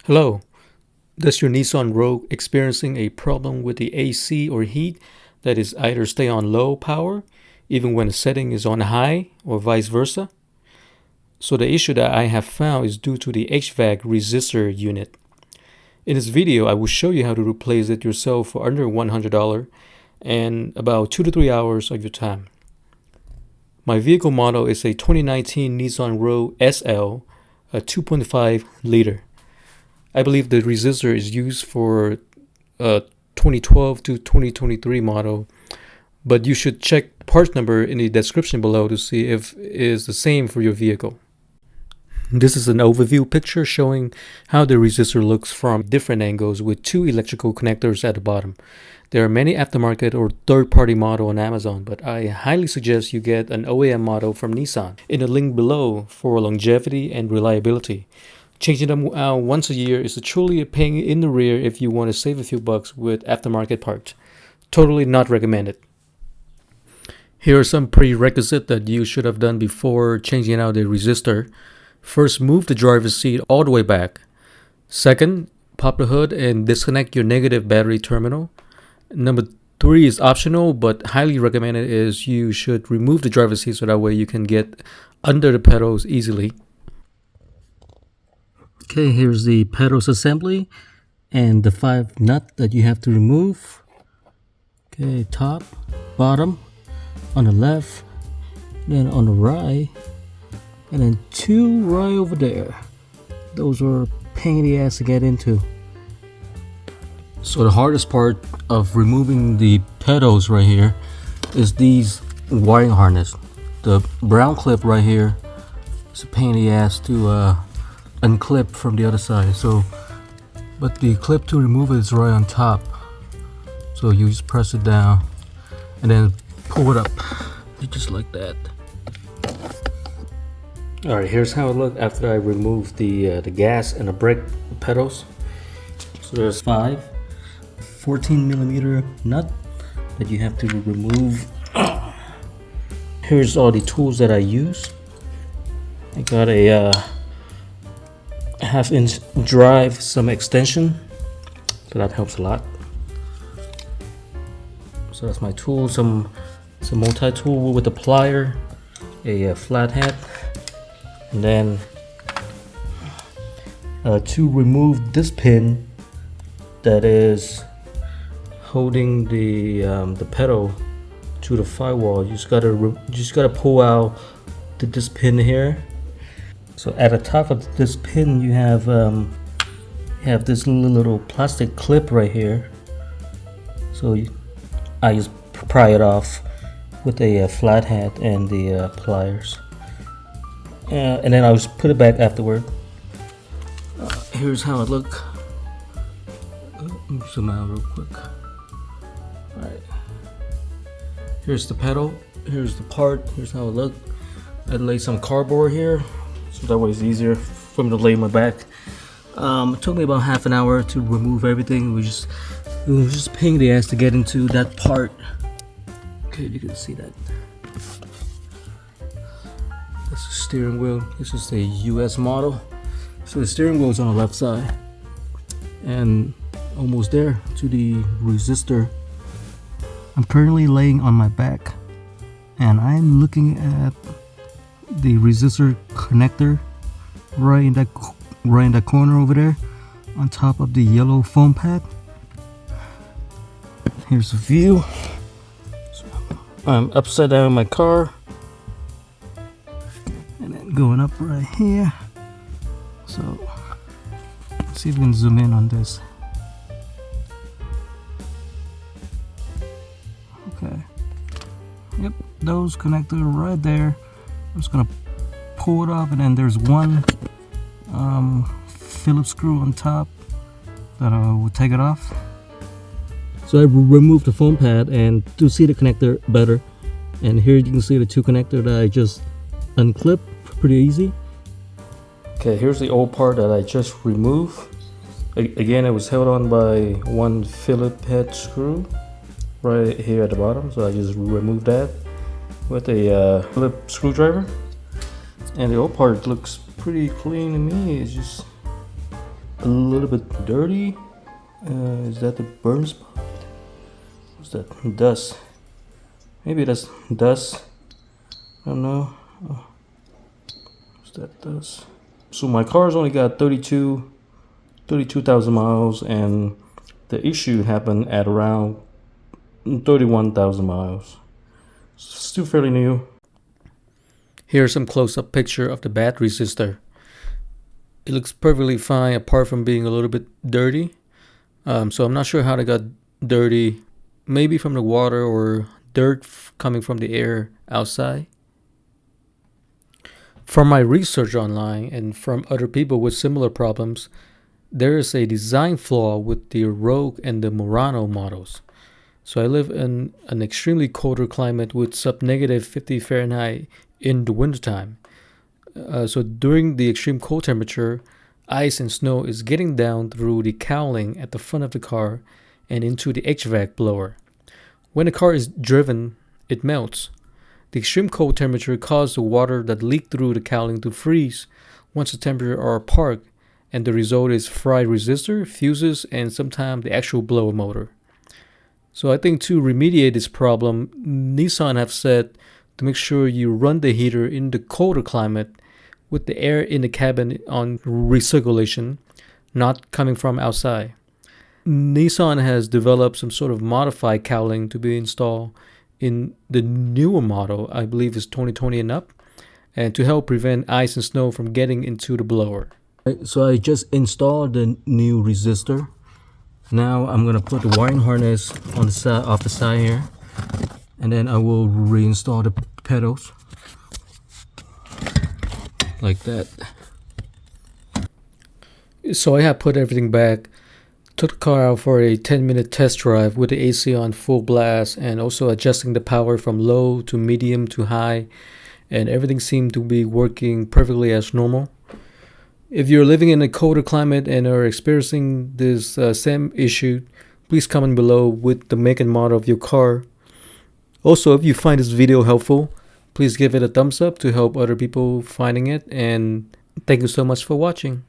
Hello, does your Nissan Rogue experiencing a problem with the AC or heat that is either stay on low power even when the setting is on high or vice versa? So the issue that I have found is due to the HVAC resistor unit. In this video, I will show you how to replace it yourself for under $100 and about 2 to 3 hours of your time. My vehicle model is a 2019 Nissan Rogue SL, a 2.5 liter. I believe the resistor is used for 2012 to 2023 model, but you should check part number in the description below to see if it is the same for your vehicle. This is an overview picture showing how the resistor looks from different angles with two electrical connectors at the bottom. There are many aftermarket or third-party model on Amazon, but I highly suggest you get an OEM model from Nissan in the link below for longevity and reliability. Changing them out once a year is truly a pain in the rear if you want to save a few bucks with aftermarket parts. Totally not recommended. Here are some prerequisites that you should have done before changing out the resistor. First, move the driver's seat all the way back. Second, pop the hood and disconnect your negative battery terminal. Number 3 is optional, but highly recommended is you should remove the driver's seat so that way you can get under the pedals easily. Okay, here's the pedals assembly and the 5 nuts that you have to remove. Okay, top, bottom, on the left, then on the right, and then 2 right over there. Those are pain in the ass to get into. So the hardest part of removing the pedals right here is these wiring harness. The brown clip right here is a pain in the ass to unclip from the other side. But the clip to remove it is right on top. So you just press it down and then pull it up, just like that. All right, here's how it looked after I removed the gas and the brake pedals. So there's 5 14mm nut that you have to remove. Here's all the tools that I use. I got a 1/2-inch drive, some extension, so that helps a lot. So that's my tool, some multi-tool with a plier, a flathead, and then to remove this pin that is holding the pedal to the firewall, you just gotta pull out this pin here. So at the top of this pin, you have this little plastic clip right here. So I just pry it off with a flathead and the pliers, and then I'll just put it back afterward. Here's how it look. Let me zoom out real quick. All right. Here's the pedal. Here's the part. Here's how it look. I laid some cardboard here, so that way it's easier for me to lay my back. It took me about half an hour to remove everything. It was just a pain in the ass to get into that part. Okay, you can see that. That's the steering wheel. This is a US model. So the steering wheel is on the left side. And almost there to the resistor. I'm currently laying on my back. And I'm looking at the resistor connector right in that corner over there on top of the yellow foam pad. Here's the view. So I'm upside down in my car and then going up right here. So let's see if we can zoom in on this. Okay, yep, those connectors right there. I'm just gonna pull it off, and then there's one Phillips screw on top that I will take it off. So I removed the foam pad and to see the connector better, and here you can see the 2 connectors that I just unclipped pretty easy. Okay, here's the old part that I just removed. Again, it was held on by one Phillips head screw right here at the bottom, so I just removed that with a Phillips screwdriver. And the old part looks pretty clean to me. It's just a little bit dirty. Is that the burn spot? What's that? Dust. Maybe that's dust. I don't know. Oh, what's that dust? So my car's only got 32,000 miles, and the issue happened at around 31,000 miles. Still fairly new. Here's some close-up picture of the bad resistor. It looks perfectly fine apart from being a little bit dirty. So I'm not sure how they got dirty. Maybe from the water or dirt coming from the air outside. From my research online and from other people with similar problems, there is a design flaw with the Rogue and the Murano models. So I live in an extremely colder climate with sub-negative 50 Fahrenheit in the wintertime. So during the extreme cold temperature, ice and snow is getting down through the cowling at the front of the car and into the HVAC blower. When the car is driven, it melts. The extreme cold temperature caused the water that leaked through the cowling to freeze once the temperatures are apart, and the result is fried resistor, fuses, and sometimes the actual blower motor. So I think to remediate this problem, Nissan have said to make sure you run the heater in the colder climate with the air in the cabin on recirculation, not coming from outside. Nissan has developed some sort of modified cowling to be installed in the newer model, I believe is 2020 and up, and to help prevent ice and snow from getting into the blower. So I just installed the new resistor. Now I'm gonna put the wiring harness on the side, off the side here, and then I will reinstall the pedals like that. So I have put everything back, took the car out for a 10-minute test drive with the AC on full blast and also adjusting the power from low to medium to high, and everything seemed to be working perfectly as normal. If you're living in a colder climate and are experiencing this same issue, please comment below with the make and model of your car. Also, if you find this video helpful, please give it a thumbs up to help other people finding it, and thank you so much for watching.